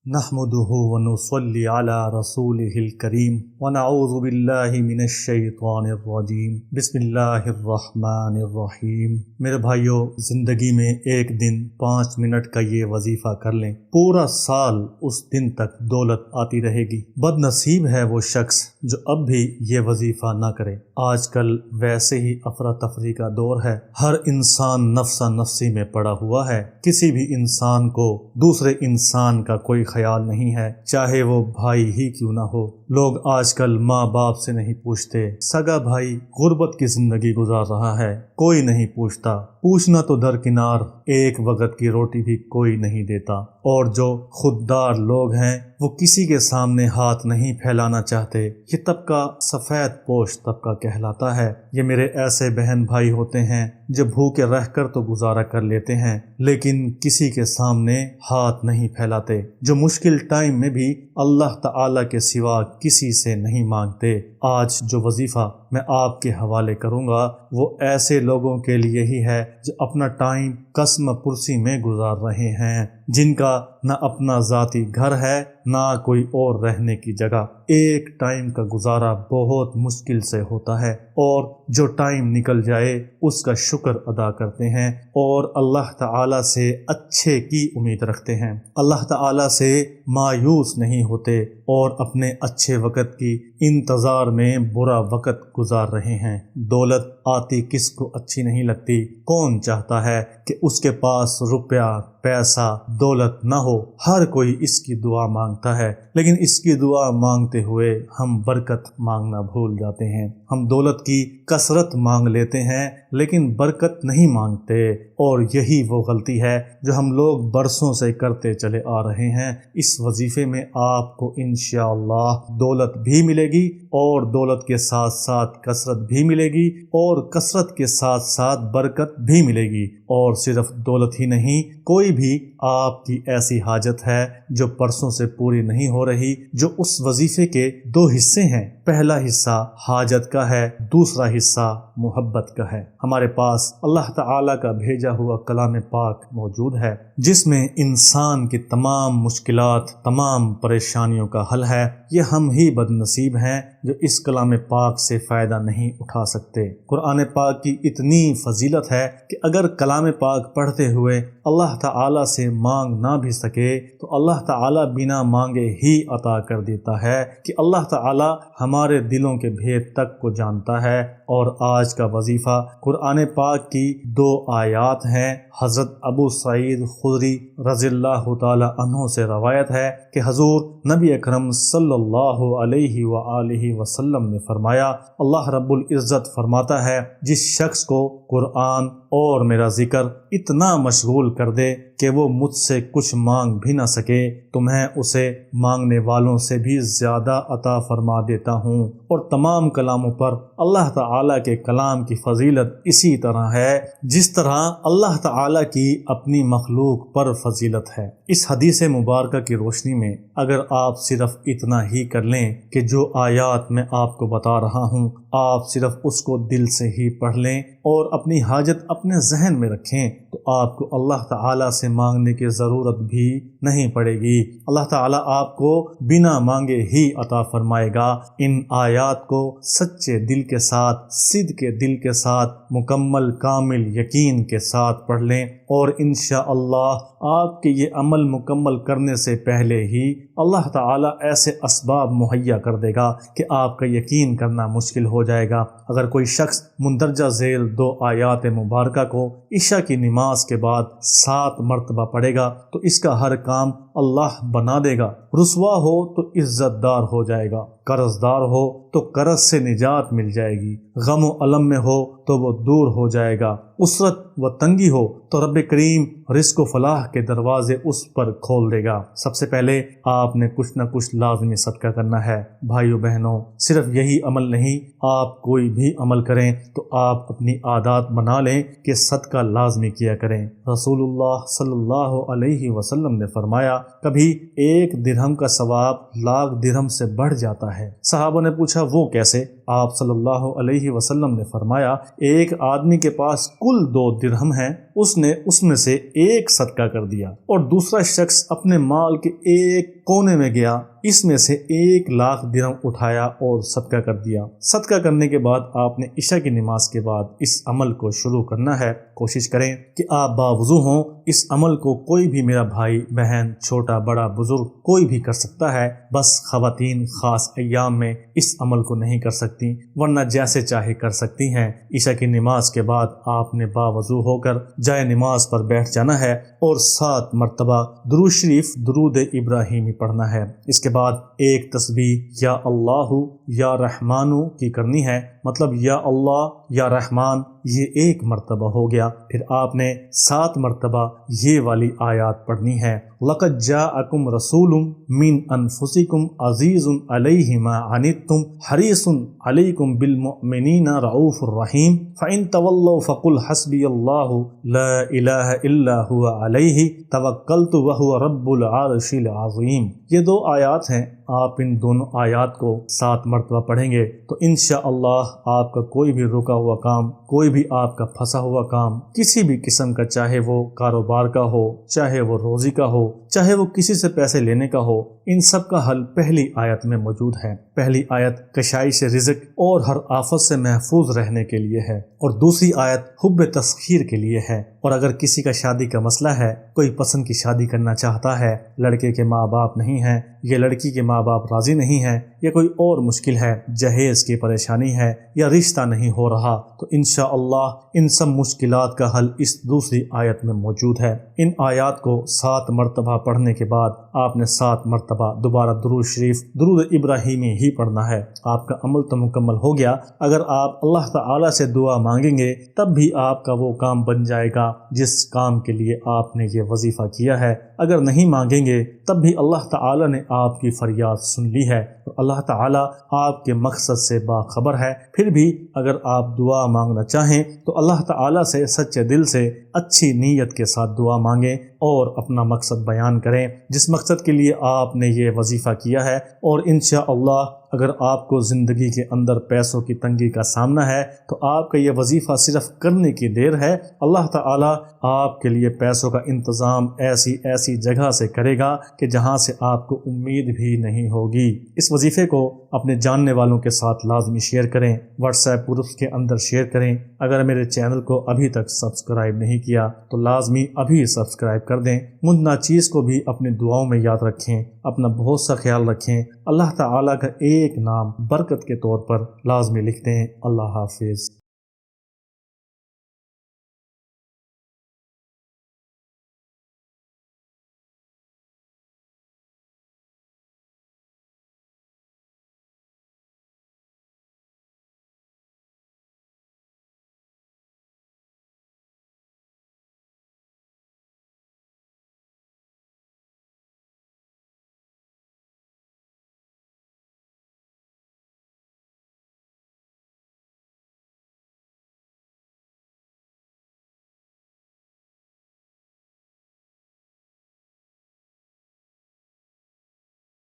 نحمده ونصلي على رسوله الكريم ونعوذ باللہ من الشیطان الرجیم بسم اللہ الرحمن الرحیم۔ میرے بھائیو، زندگی میں ایک دن 5 منٹ کا یہ وظیفہ کر لیں، پورا سال اس دن تک دولت آتی رہے گی۔ بد نصیب ہے وہ شخص جو اب بھی یہ وظیفہ نہ کرے۔ آج کل ویسے ہی افراتفری کا دور ہے، ہر انسان نفسا نفسی میں پڑا ہوا ہے، کسی بھی انسان کو دوسرے انسان کا کوئی خیال نہیں ہے، چاہے وہ بھائی ہی کیوں نہ ہو۔ لوگ آج کل ماں باپ سے نہیں پوچھتے، سگا بھائی غربت کی زندگی گزار رہا ہے، کوئی نہیں پوچھتا، پوچھنا تو درکنار، ایک وقت کی روٹی بھی کوئی نہیں دیتا۔ اور جو خوددار لوگ ہیں وہ کسی کے سامنے ہاتھ نہیں پھیلانا چاہتے، یہ طبقہ سفید پوش طبقہ کہلاتا ہے۔ یہ میرے ایسے بہن بھائی ہوتے ہیں جو بھوکے رہ کر تو گزارا کر لیتے ہیں، لیکن کسی کے سامنے ہاتھ نہیں پھیلاتے، جو مشکل ٹائم میں بھی اللہ تعالی کے سوا کسی سے نہیں مانگتے۔ آج جو وظیفہ میں آپ کے حوالے کروں گا وہ ایسے لوگوں کے لیے ہی ہے جو اپنا ٹائم قسم پرسی میں گزار رہے ہیں، جن کا نہ اپنا ذاتی گھر ہے نہ کوئی اور رہنے کی جگہ۔ ایک ٹائم کا گزارا بہت مشکل سے ہوتا ہے، اور جو ٹائم نکل جائے اس کا شکر ادا کرتے ہیں اور اللہ تعالی سے اچھے کی امید رکھتے ہیں، اللہ تعالی سے مایوس نہیں ہوتے اور اپنے اچھے وقت کی انتظار میں برا وقت گزار رہے ہیں۔ دولت آتی کس کو اچھی نہیں لگتی؟ کون چاہتا ہے کہ اس کے پاس روپیہ پیسہ دولت نہ ہو؟ ہر کوئی اس کی دعا مانگتا ہے، لیکن اس کی دعا مانگتے ہوئے ہم برکت مانگنا بھول جاتے ہیں۔ ہم دولت کی کثرت مانگ لیتے ہیں لیکن برکت نہیں مانگتے، اور یہی وہ غلطی ہے جو ہم لوگ برسوں سے کرتے چلے آ رہے ہیں۔ اس وظیفے میں آپ کو انشاءاللہ دولت بھی ملے گی، اور دولت کے ساتھ ساتھ کثرت بھی ملے گی، اور کثرت کے ساتھ ساتھ برکت بھی ملے گی۔ اور صرف دولت ہی نہیں، کوئی بھی آپ کی ایسی حاجت ہے جو پرسوں سے پوری نہیں ہو رہی، جو اس وظیفے کے 2 حصے ہیں، پہلا حصہ حاجت کا ہے، دوسرا حصہ محبت کا ہے۔ ہمارے پاس اللہ تعالی کا بھیجا ہوا کلام پاک موجود ہے، جس میں انسان کی تمام مشکلات، تمام پریشانیوں کا حل ہے۔ یہ ہم ہی بد نصیب ہیں جو اس کلام پاک سے فائدہ نہیں اٹھا سکتے۔ قرآن پاک کی اتنی فضیلت ہے کہ اگر کلام پاک پڑھتے ہوئے اللہ تعالی سے مانگ نہ بھی سکے تو اللہ تعالی بنا مانگے ہی عطا کر دیتا ہے، کہ اللہ تعالی ہمارے دلوں کے بھید تک کو جانتا ہے۔ اور آج کا وظیفہ قرآن پاک کی 2 آیات ہیں۔ حضرت ابو سعید خدری رضی اللہ تعالی عنہ سے روایت ہے کہ حضور نبی اکرم صلی اللہ علیہ وآلہ وسلم نے فرمایا، اللہ رب العزت فرماتا ہے، جس شخص کو قرآن اور میرا ذکر اتنا مشغول کر دے کہ وہ مجھ سے کچھ مانگ بھی نہ سکے تو میں اسے مانگنے والوں سے بھی زیادہ عطا فرما دیتا ہوں۔ اور تمام کلاموں پر اللہ تعالی کے کلام کی فضیلت اسی طرح ہے جس طرح اللہ تعالی کی اپنی مخلوق پر فضیلت ہے۔ اس حدیث مبارکہ کی روشنی میں اگر آپ صرف اتنا ہی کر لیں کہ جو آیات میں آپ کو بتا رہا ہوں آپ صرف اس کو دل سے ہی پڑھ لیں اور اپنی حاجت اپنے ذہن میں رکھیں تو آپ کو اللہ تعالی سے مانگنے کی ضرورت بھی نہیں پڑے گی۔ اللہ تعالی آپ کو بنا مانگے ہی عطا فرمائے گا۔ ان آیات کو سچے دل کے ساتھ، صدق کے دل کے ساتھ، مکمل کامل یقین کے ساتھ پڑھ لیں، اور انشاءاللہ آپ کے یہ عمل مکمل کرنے سے پہلے ہی اللہ تعالی ایسے اسباب مہیا کر دے گا کہ آپ کا یقین کرنا مشکل ہو جائے گا۔ اگر کوئی شخص مندرجہ ذیل 2 آیات مبارکہ کو عشاء کی نماز کے بعد 7 مرتبہ پڑھے گا تو اس کا ہر کام اللہ بنا دے گا۔ رسوا ہو تو عزت دار ہو جائے گا، قرض دار ہو تو قرض سے نجات مل جائے گی، غم و الم میں ہو تو وہ دور ہو جائے گا، اسرت و تنگی ہو تو رب کریم رزق و فلاح کے دروازے اس پر کھول دے گا۔ سب سے پہلے آپ نے کچھ نہ کچھ لازمی صدقہ کرنا ہے۔ بھائیو بہنوں، صرف یہی عمل نہیں، آپ کوئی بھی عمل کریں تو آپ اپنی عادات بنا لیں کہ صدقہ لازمی کیا کریں۔ رسول اللہ صلی اللہ علیہ وسلم نے فرمایا، کبھی 1 درہم کا ثواب لاکھ درہم سے بڑھ جاتا ہے۔ صحابہ نے پوچھا وہ کیسے؟ آپ صلی اللہ علیہ وسلم نے فرمایا، ایک آدمی کے پاس کل 2 درہم ہیں اس نے اس میں سے ایک صدقہ کر دیا، اور دوسرا شخص اپنے مال کے ایک کونے میں گیا، اس میں سے 1,00,000 درہم اٹھایا اور صدقہ کر دیا۔ صدقہ کرنے کے بعد آپ نے عشاء کی نماز کے بعد اس عمل کو شروع کرنا ہے۔ کوشش کریں کہ آپ باوضو ہوں۔ اس عمل کو کوئی بھی، میرا بھائی بہن، چھوٹا بڑا بزرگ، کوئی بھی کر سکتا ہے، بس خواتین خاص ایام میں اس عمل کو نہیں کر سکتی، ورنہ جیسے چاہے کر سکتی ہیں۔ عشاء کی نماز کے بعد آپ نے باوضو ہو کر جائے نماز پر بیٹھ جانا ہے اور 7 مرتبہ درود شریف، درود ابراہیمی پڑھنا ہے۔ اس کے بعد ایک تسبیح یا اللہ یا رحمانو کی کرنی ہے، مطلب یا اللہ یا رحمان، یہ 1 مرتبہ ہو گیا۔ پھر آپ نے 7 مرتبہ یہ والی آیات پڑھنی ہے، لَقَدْ جَاءَكُمْ رَسُولٌ مِّنْ أَنفُسِكُمْ عَزِيزٌ عَلَيْهِ مَا عَنِتُّمْ حَرِيصٌ عَلَيْكُمْ بِالْمُؤْمِنِينَ رَءُوفٌ رَحِيمٌ فَإِن تَوَلَّوْا فَقُلْ حَسْبِيَ اللَّهُ لَا إِلَٰهَ إِلَّا هُوَ عَلَيْهِ تَوَكَّلْتُ وَهُوَ رَبُّ الْعَرْشِ الْعَظِيمِ۔ یہ 2 آیات ہیں، آپ ان دونوں آیات کو 7 مرتبہ پڑھیں گے تو انشاءاللہ آپ کا کوئی بھی رکا ہوا کام، کوئی بھی آپ کا پھنسا ہوا کام، کسی بھی قسم کا، چاہے وہ کاروبار کا ہو، چاہے وہ روزی کا ہو، چاہے وہ کسی سے پیسے لینے کا ہو، ان سب کا حل پہلی آیت میں موجود ہے۔ پہلی آیت کشائش رزق اور ہر آفت سے محفوظ رہنے کے لیے ہے، اور دوسری آیت حب تسخیر کے لیے ہے۔ اور اگر کسی کا شادی کا مسئلہ ہے، کوئی پسند کی شادی کرنا چاہتا ہے، لڑکے کے ماں باپ نہیں ہیں یا لڑکی کے ماں باپ راضی نہیں ہیں، یا کوئی اور مشکل ہے، جہیز کی پریشانی ہے یا رشتہ نہیں ہو رہا، تو انشاءاللہ ان سب مشکلات کا حل اس دوسری آیت میں موجود ہے۔ ان آیات کو 7 مرتبہ پڑھنے کے بعد آپ نے 7 مرتبہ دوبارہ درود شریف، درود ابراہیمی ہی پڑھنا ہے۔ آپ کا عمل تو مکمل ہو گیا۔ اگر آپ اللہ تعالی سے دعا مانگیں گے تب بھی آپ کا وہ کام بن جائے گا جس کام کے لیے آپ نے یہ وظیفہ کیا ہے۔ اگر نہیں مانگیں گے تب بھی اللہ تعالی نے آپ کی فریاد سن لی ہے، اور اللہ تعالی آپ کے مقصد سے باخبر ہے۔ پھر بھی اگر آپ دعا مانگنا چاہیں تو اللہ تعالی سے سچے دل سے، اچھی نیت کے ساتھ دعا مانگیں اور اپنا مقصد بیان کریں جس مقصد کے لیے آپ نے یہ وظیفہ کیا ہے۔ اور انشاءاللہ اگر آپ کو زندگی کے اندر پیسوں کی تنگی کا سامنا ہے تو آپ کا یہ وظیفہ صرف کرنے کی دیر ہے۔ اللہ تعالی آپ کے لیے پیسوں کا انتظام ایسی جگہ سے کرے گا کہ جہاں سے آپ کو امید بھی نہیں ہوگی۔ اس وظیفے کو اپنے جاننے والوں کے ساتھ لازمی شیئر کریں، واٹس ایپ گروپس کے اندر شیئر کریں۔ اگر میرے چینل کو ابھی تک سبسکرائب نہیں کیا تو لازمی ابھی سبسکرائب کر دیں۔ مندہ چیز کو بھی اپنی دعاؤں میں یاد رکھیں، اپنا بہت سا خیال رکھیں۔ اللہ تعالیٰ کا ایک نام برکت کے طور پر لازمی لکھ دیں۔ اللہ حافظ۔